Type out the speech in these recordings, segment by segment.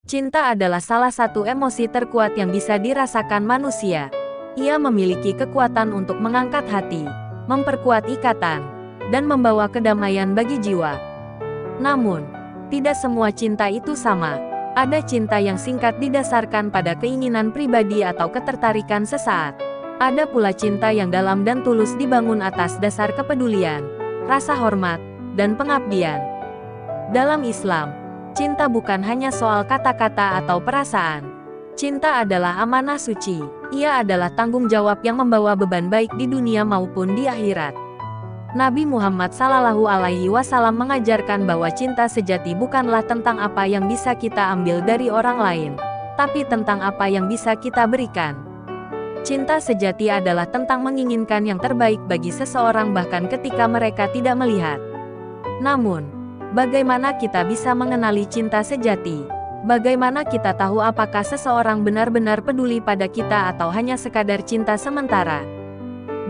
Cinta adalah salah satu emosi terkuat yang bisa dirasakan manusia. Ia memiliki kekuatan untuk mengangkat hati, memperkuat ikatan, dan membawa kedamaian bagi jiwa. Namun, tidak semua cinta itu sama. Ada cinta yang singkat didasarkan pada keinginan pribadi atau ketertarikan sesaat. Ada pula cinta yang dalam dan tulus dibangun atas dasar kepedulian, rasa hormat, dan pengabdian. Dalam Islam, cinta bukan hanya soal kata-kata atau perasaan. Cinta adalah amanah suci. Ia adalah tanggung jawab yang membawa beban baik di dunia maupun di akhirat. Nabi Muhammad SAW mengajarkan bahwa cinta sejati bukanlah tentang apa yang bisa kita ambil dari orang lain, tapi tentang apa yang bisa kita berikan. Cinta sejati adalah tentang menginginkan yang terbaik bagi seseorang bahkan ketika mereka tidak melihat. Namun, bagaimana kita bisa mengenali cinta sejati? Bagaimana kita tahu apakah seseorang benar-benar peduli pada kita atau hanya sekadar cinta sementara?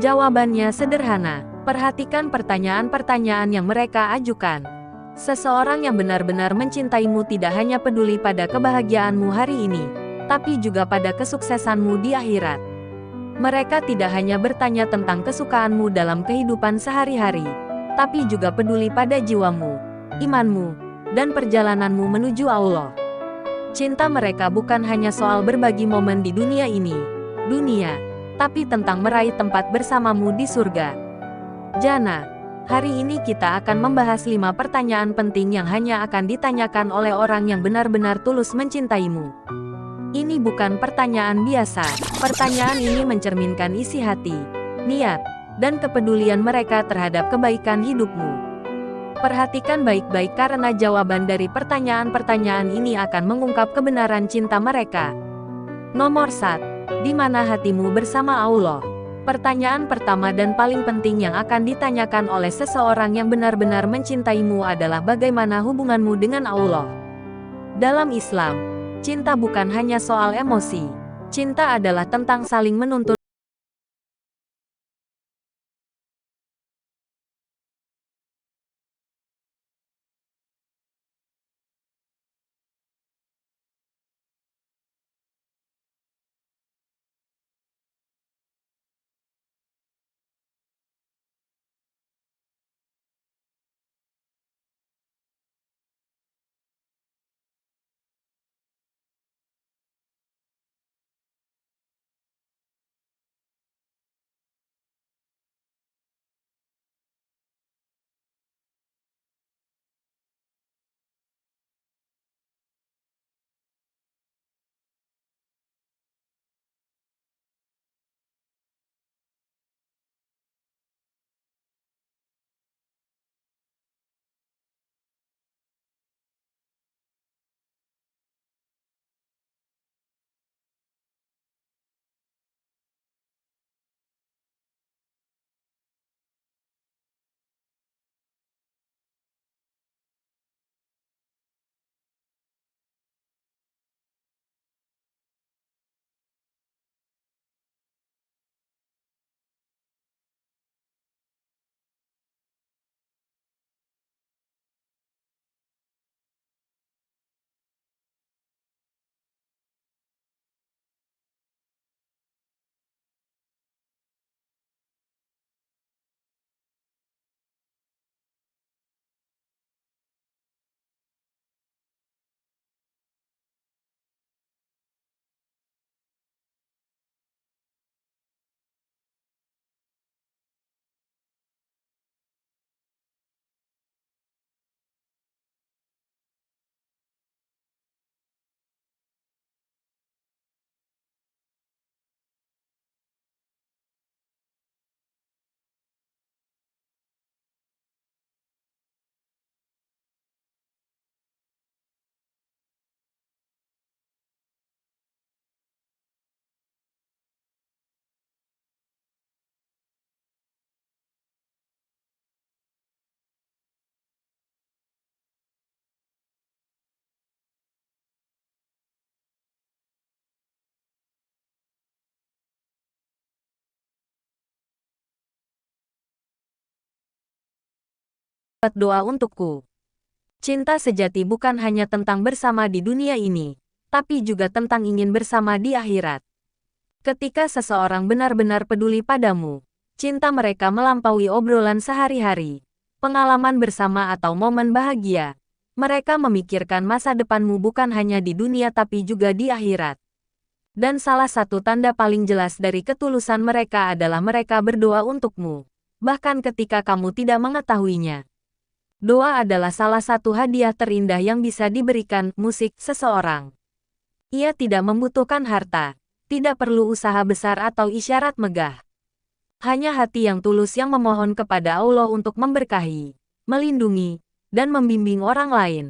Jawabannya sederhana. Perhatikan pertanyaan-pertanyaan yang mereka ajukan. Seseorang yang benar-benar mencintaimu tidak hanya peduli pada kebahagiaanmu hari ini, tapi juga pada kesuksesanmu di akhirat. Mereka tidak hanya bertanya tentang kesukaanmu dalam kehidupan sehari-hari, tapi juga peduli pada jiwamu, imanmu, dan perjalananmu menuju Allah. Cinta mereka bukan hanya soal berbagi momen di dunia ini, tapi tentang meraih tempat bersamamu di surga. Jana, hari ini kita akan membahas 5 pertanyaan penting yang hanya akan ditanyakan oleh orang yang benar-benar tulus mencintaimu. Ini bukan pertanyaan biasa. Pertanyaan ini mencerminkan isi hati, niat, dan kepedulian mereka terhadap kebaikan hidupmu. Perhatikan baik-baik karena jawaban dari pertanyaan-pertanyaan ini akan mengungkap kebenaran cinta mereka. Nomor 1. Di mana hatimu bersama Allah? Pertanyaan pertama dan paling penting yang akan ditanyakan oleh seseorang yang benar-benar mencintaimu adalah bagaimana hubunganmu dengan Allah. Dalam Islam, cinta bukan hanya soal emosi. Cinta adalah tentang saling menuntun. Doa untukku. Cinta sejati bukan hanya tentang bersama di dunia ini, tapi juga tentang ingin bersama di akhirat. Ketika seseorang benar-benar peduli padamu, cinta mereka melampaui obrolan sehari-hari, pengalaman bersama atau momen bahagia. Mereka memikirkan masa depanmu bukan hanya di dunia tapi juga di akhirat. Dan salah satu tanda paling jelas dari ketulusan mereka adalah mereka berdoa untukmu, bahkan ketika kamu tidak mengetahuinya. Doa adalah salah satu hadiah terindah yang bisa diberikan musik seseorang. Ia tidak membutuhkan harta, tidak perlu usaha besar atau isyarat megah. Hanya hati yang tulus yang memohon kepada Allah untuk memberkahi, melindungi, dan membimbing orang lain.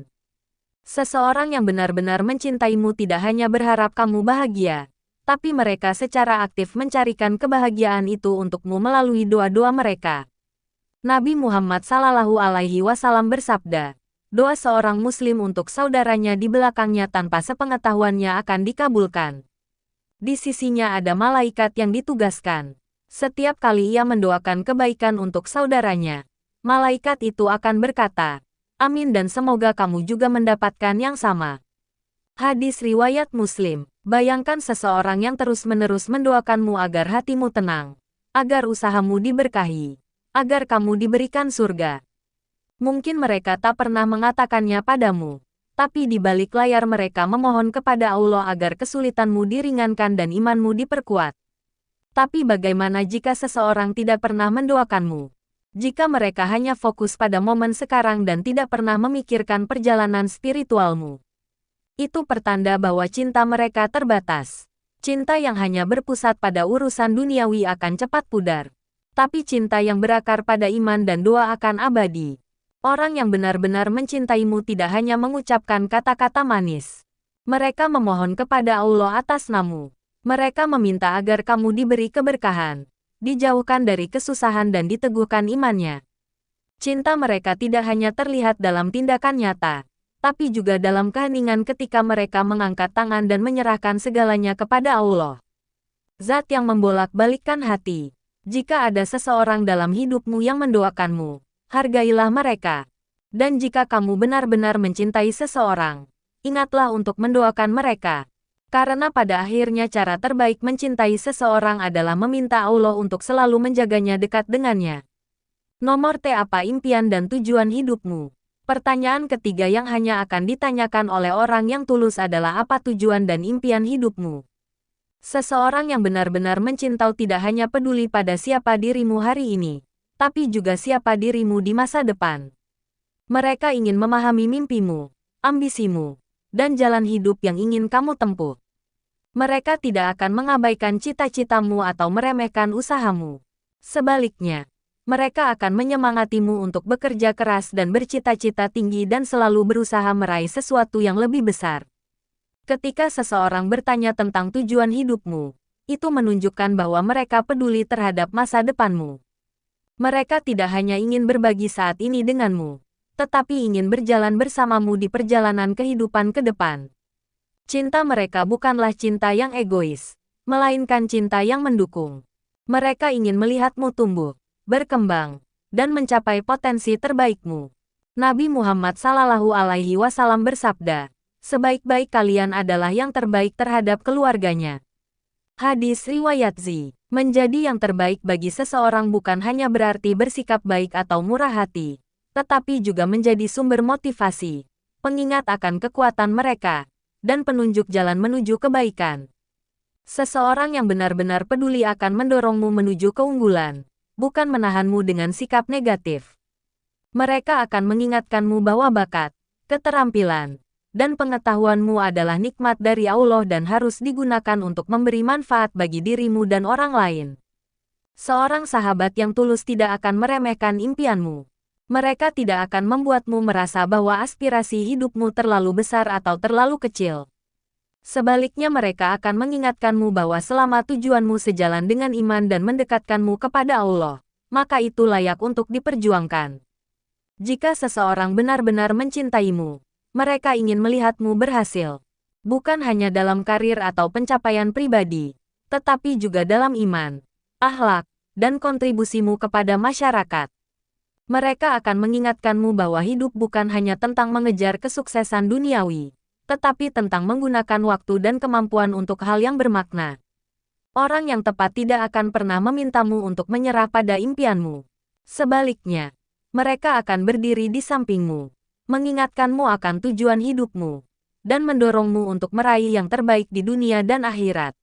Seseorang yang benar-benar mencintaimu tidak hanya berharap kamu bahagia, tapi mereka secara aktif mencarikan kebahagiaan itu untukmu melalui doa-doa mereka. Nabi Muhammad SAW bersabda, doa seorang muslim untuk saudaranya di belakangnya tanpa sepengetahuannya akan dikabulkan. Di sisinya ada malaikat yang ditugaskan. Setiap kali ia mendoakan kebaikan untuk saudaranya, malaikat itu akan berkata, amin dan semoga kamu juga mendapatkan yang sama. Hadis riwayat Muslim. Bayangkan seseorang yang terus-menerus mendoakanmu agar hatimu tenang, agar usahamu diberkahi, agar kamu diberikan surga. Mungkin mereka tak pernah mengatakannya padamu, tapi di balik layar mereka memohon kepada Allah agar kesulitanmu diringankan dan imanmu diperkuat. Tapi bagaimana jika seseorang tidak pernah mendoakanmu? Jika mereka hanya fokus pada momen sekarang dan tidak pernah memikirkan perjalanan spiritualmu, itu pertanda bahwa cinta mereka terbatas. Cinta yang hanya berpusat pada urusan duniawi akan cepat pudar. Tapi cinta yang berakar pada iman dan doa akan abadi. Orang yang benar-benar mencintaimu tidak hanya mengucapkan kata-kata manis. Mereka memohon kepada Allah atas namamu. Mereka meminta agar kamu diberi keberkahan, dijauhkan dari kesusahan dan diteguhkan imannya. Cinta mereka tidak hanya terlihat dalam tindakan nyata, tapi juga dalam keheningan ketika mereka mengangkat tangan dan menyerahkan segalanya kepada Allah. Zat yang membolak-balikkan hati. Jika ada seseorang dalam hidupmu yang mendoakanmu, hargailah mereka. Dan jika kamu benar-benar mencintai seseorang, ingatlah untuk mendoakan mereka. Karena pada akhirnya cara terbaik mencintai seseorang adalah meminta Allah untuk selalu menjaganya dekat dengannya. Nomor T. Apa impian dan tujuan hidupmu? Pertanyaan ketiga yang hanya akan ditanyakan oleh orang yang tulus adalah apa tujuan dan impian hidupmu? Seseorang yang benar-benar mencintai tidak hanya peduli pada siapa dirimu hari ini, tapi juga siapa dirimu di masa depan. Mereka ingin memahami mimpimu, ambisimu, dan jalan hidup yang ingin kamu tempuh. Mereka tidak akan mengabaikan cita-citamu atau meremehkan usahamu. Sebaliknya, mereka akan menyemangatimu untuk bekerja keras dan bercita-cita tinggi dan selalu berusaha meraih sesuatu yang lebih besar. Ketika seseorang bertanya tentang tujuan hidupmu, itu menunjukkan bahwa mereka peduli terhadap masa depanmu. Mereka tidak hanya ingin berbagi saat ini denganmu, tetapi ingin berjalan bersamamu di perjalanan kehidupan ke depan. Cinta mereka bukanlah cinta yang egois, melainkan cinta yang mendukung. Mereka ingin melihatmu tumbuh, berkembang, dan mencapai potensi terbaikmu. Nabi Muhammad SAW bersabda, sebaik-baik kalian adalah yang terbaik terhadap keluarganya. Hadis riwayat Z. Menjadi yang terbaik bagi seseorang bukan hanya berarti bersikap baik atau murah hati, tetapi juga menjadi sumber motivasi, pengingat akan kekuatan mereka, dan penunjuk jalan menuju kebaikan. Seseorang yang benar-benar peduli akan mendorongmu menuju keunggulan, bukan menahanmu dengan sikap negatif. Mereka akan mengingatkanmu bahwa bakat, keterampilan, dan pengetahuanmu adalah nikmat dari Allah dan harus digunakan untuk memberi manfaat bagi dirimu dan orang lain. Seorang sahabat yang tulus tidak akan meremehkan impianmu. Mereka tidak akan membuatmu merasa bahwa aspirasi hidupmu terlalu besar atau terlalu kecil. Sebaliknya mereka akan mengingatkanmu bahwa selama tujuanmu sejalan dengan iman dan mendekatkanmu kepada Allah, maka itu layak untuk diperjuangkan. Jika seseorang benar-benar mencintaimu, mereka ingin melihatmu berhasil. Bukan hanya dalam karir atau pencapaian pribadi, tetapi juga dalam iman, akhlak, dan kontribusimu kepada masyarakat. Mereka akan mengingatkanmu bahwa hidup bukan hanya tentang mengejar kesuksesan duniawi, tetapi tentang menggunakan waktu dan kemampuan untuk hal yang bermakna. Orang yang tepat tidak akan pernah memintamu untuk menyerah pada impianmu. Sebaliknya, mereka akan berdiri di sampingmu, mengingatkanmu akan tujuan hidupmu, dan mendorongmu untuk meraih yang terbaik di dunia dan akhirat.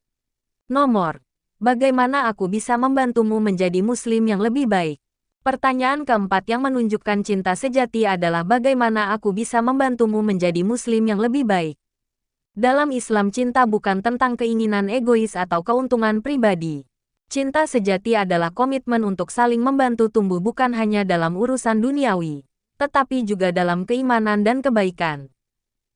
Nomor, bagaimana aku bisa membantumu menjadi muslim yang lebih baik? Pertanyaan keempat yang menunjukkan cinta sejati adalah bagaimana aku bisa membantumu menjadi muslim yang lebih baik. Dalam Islam, cinta bukan tentang keinginan egois atau keuntungan pribadi. Cinta sejati adalah komitmen untuk saling membantu tumbuh bukan hanya dalam urusan duniawi, tetapi juga dalam keimanan dan kebaikan.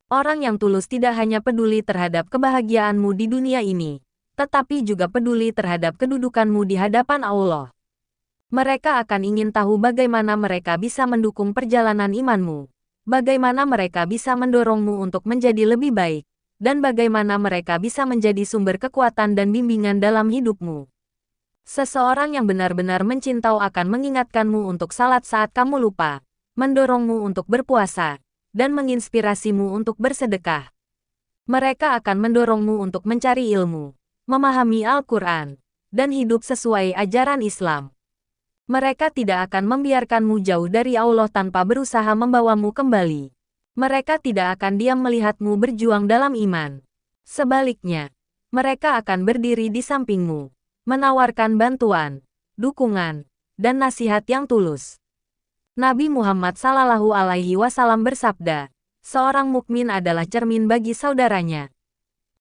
Orang yang tulus tidak hanya peduli terhadap kebahagiaanmu di dunia ini, tetapi juga peduli terhadap kedudukanmu di hadapan Allah. Mereka akan ingin tahu bagaimana mereka bisa mendukung perjalanan imanmu, bagaimana mereka bisa mendorongmu untuk menjadi lebih baik, dan bagaimana mereka bisa menjadi sumber kekuatan dan bimbingan dalam hidupmu. Seseorang yang benar-benar mencintai akan mengingatkanmu untuk salat saat kamu lupa, mendorongmu untuk berpuasa, dan menginspirasimu untuk bersedekah. Mereka akan mendorongmu untuk mencari ilmu, memahami Al-Quran, dan hidup sesuai ajaran Islam. Mereka tidak akan membiarkanmu jauh dari Allah tanpa berusaha membawamu kembali. Mereka tidak akan diam melihatmu berjuang dalam iman. Sebaliknya, mereka akan berdiri di sampingmu, menawarkan bantuan, dukungan, dan nasihat yang tulus. Nabi Muhammad SAW bersabda, seorang mukmin adalah cermin bagi saudaranya.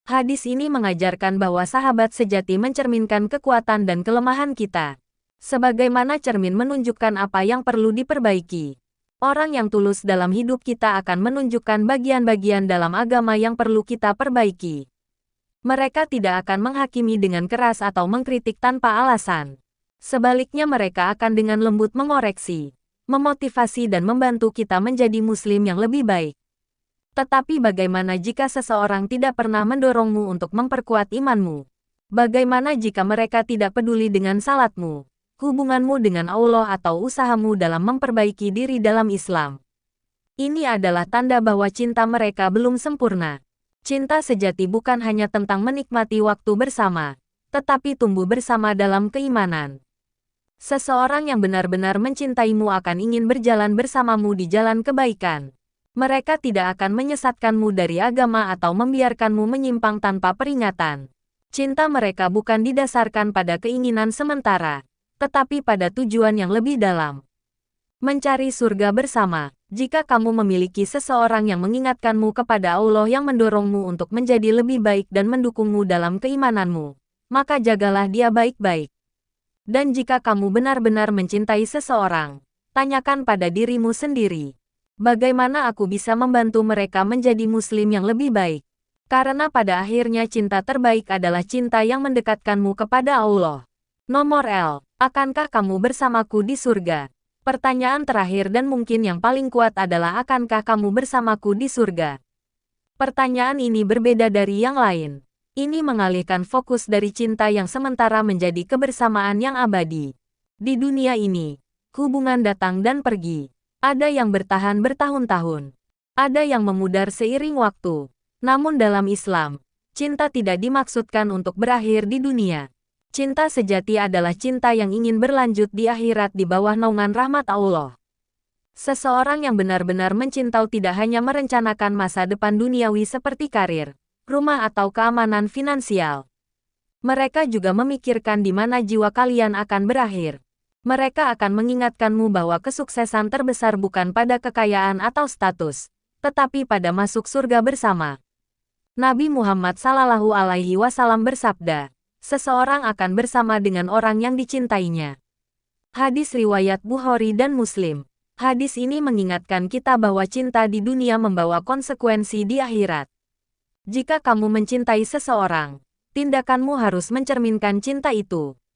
Hadis ini mengajarkan bahwa sahabat sejati mencerminkan kekuatan dan kelemahan kita. Sebagaimana cermin menunjukkan apa yang perlu diperbaiki, orang yang tulus dalam hidup kita akan menunjukkan bagian-bagian dalam agama yang perlu kita perbaiki. Mereka tidak akan menghakimi dengan keras atau mengkritik tanpa alasan. Sebaliknya, mereka akan dengan lembut mengoreksi, memotivasi dan membantu kita menjadi muslim yang lebih baik. Tetapi bagaimana jika seseorang tidak pernah mendorongmu untuk memperkuat imanmu? Bagaimana jika mereka tidak peduli dengan salatmu, hubunganmu dengan Allah atau usahamu dalam memperbaiki diri dalam Islam? Ini adalah tanda bahwa cinta mereka belum sempurna. Cinta sejati bukan hanya tentang menikmati waktu bersama, tetapi tumbuh bersama dalam keimanan. Seseorang yang benar-benar mencintaimu akan ingin berjalan bersamamu di jalan kebaikan. Mereka tidak akan menyesatkanmu dari agama atau membiarkanmu menyimpang tanpa peringatan. Cinta mereka bukan didasarkan pada keinginan sementara, tetapi pada tujuan yang lebih dalam. Mencari surga bersama. Jika kamu memiliki seseorang yang mengingatkanmu kepada Allah yang mendorongmu untuk menjadi lebih baik dan mendukungmu dalam keimananmu, maka jagalah dia baik-baik. Dan jika kamu benar-benar mencintai seseorang, tanyakan pada dirimu sendiri, bagaimana aku bisa membantu mereka menjadi muslim yang lebih baik? Karena pada akhirnya cinta terbaik adalah cinta yang mendekatkanmu kepada Allah. Nomor L. Akankah kamu bersamaku di surga? Pertanyaan terakhir dan mungkin yang paling kuat adalah akankah kamu bersamaku di surga? Pertanyaan ini berbeda dari yang lain. Ini mengalihkan fokus dari cinta yang sementara menjadi kebersamaan yang abadi. Di dunia ini, hubungan datang dan pergi. Ada yang bertahan bertahun-tahun. Ada yang memudar seiring waktu. Namun dalam Islam, cinta tidak dimaksudkan untuk berakhir di dunia. Cinta sejati adalah cinta yang ingin berlanjut di akhirat di bawah naungan rahmat Allah. Seseorang yang benar-benar mencintai tidak hanya merencanakan masa depan duniawi seperti karir, rumah atau keamanan finansial. Mereka juga memikirkan di mana jiwa kalian akan berakhir. Mereka akan mengingatkanmu bahwa kesuksesan terbesar bukan pada kekayaan atau status, tetapi pada masuk surga bersama. Nabi Muhammad SAW bersabda, seseorang akan bersama dengan orang yang dicintainya. Hadis riwayat Bukhari dan Muslim. Hadis ini mengingatkan kita bahwa cinta di dunia membawa konsekuensi di akhirat. Jika kamu mencintai seseorang, tindakanmu harus mencerminkan cinta itu.